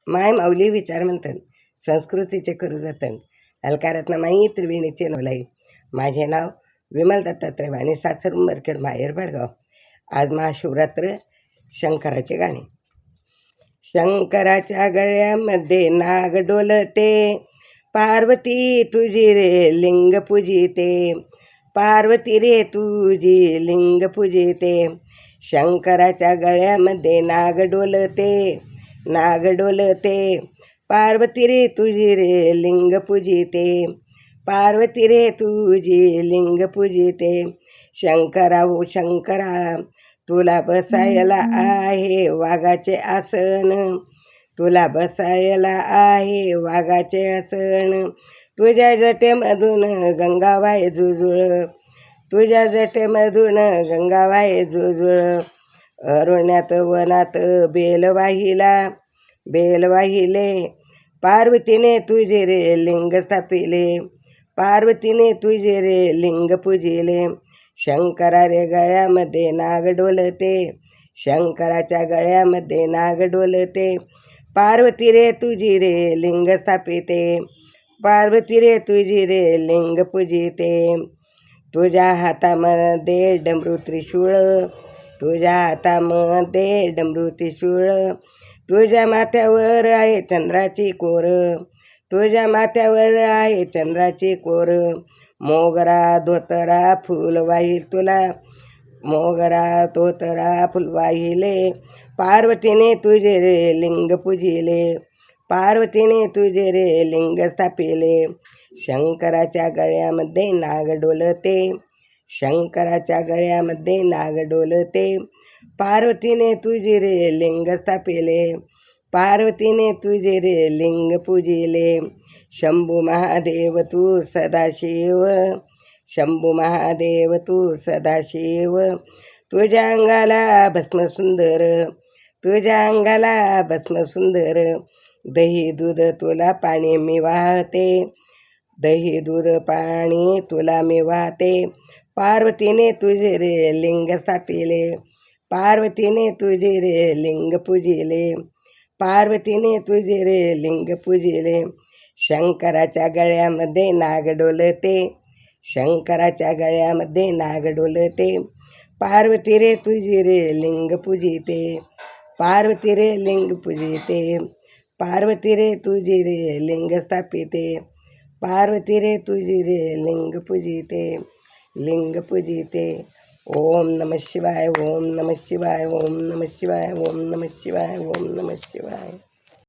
माय माऊली विचार म्हणतात संस्कृतीचे करू जतन अलकारत्न माई त्रिवेणीचे नवलाई. माझे नाव विमल दत्तात्रय वाणी, सासर उंबरखेड, माहेर भडगाव. आज महाशिवरात्र. शंकराचे गाणे. शंकराच्या गळ्यामध्ये नाग डोलते, पार्वती तुझी रे लिंग पूजिते, पार्वती रे तुझी लिंग पूजिते. शंकराच्या गळ्यामध्ये नाग डोलते, नाग डोलते, पार्वती रे तुझी रे लिंग पूजिते, पार्वती रे तुझी लिंग पूजिते. शंकरा ओ शंकरा, तुला बसायला आहे वाघाचे आसन, तुला बसायला आहे वाघाचे आसन. तुझ्या जटेमधून गंगाबाई जुजुळ, तुझ्या जटेमधून गंगाबाई जुजुळ. अरण्यात वनात बेल वाहिला, बेल वाहिले, पार्वतीने तुझे रे लिंग स्थापिले, पार्वतीने तुझे रे लिंग पूजिले. शंकरा रे गळ्यामध्ये नाग डोलते, शंकराच्या गळ्यामध्ये नाग डोलते, पार्वती रे तुझी रे लिंग स्थापिते, पार्वती रे तुझी रे लिंग पूजिते. तुझ्या हातामध्ये डमरू त्रिशूळ, तुझ्या हातामध्ये डमरू त्रिशूळ. तुझ्या माथ्यावर आहे चंद्राची कोर, तुझ्या माथ्यावर आहे चंद्राची कोर. मोगरा धोतरा फुल वाहील तुला, मोगरा धोतरा फुल वाहिले, पार्वतीने तुझे रे लिंग पूजिले, पार्वतीने तुझे रे लिंग स्थापिले. शंकराच्या गळ्यामध्ये नाग डोलते, शंकराच्या गळ्यामध्ये नाग डोलते, पार्वतीने तुझे रे लिंग स्थापिले, पार्वतीने तुझे रे लिंग पूजिले. शंभू महादेव तू सदाशिव, शंभू महादेव तू सदाशिव. तुझ्या अंगाला भस्म सुंदर, तुझ्या अंगाला भस्म सुंदर. दही दूध तुला पाणी मी वाहते, दही दूध पाणी तुला मी वाहते, पार्वतीने तुझे रे लिंग स्थापिले, पार्वतीने तुझे रे लिंग पूजिले, पार्वतीने तुझे रे लिंग पूजिले. शंकराच्या गळ्यामध्ये नाग डोलते, शंकराच्या गळ्यामध्ये नाग डोलते, पार्वती रे तुझी रे लिंग पूजिते, पार्वती रे लिंग पूजिते, पार्वती रे तुझी रे लिंग स्थापिते, पार्वती रे तुझी रे लिंग पूजिते, लिंग पूजिते. ओम नमः शिवाय, ओम नमः शिवाय, ओम नमः शिवाय, ओम नमः शिवाय, ओम नमः शिवाय.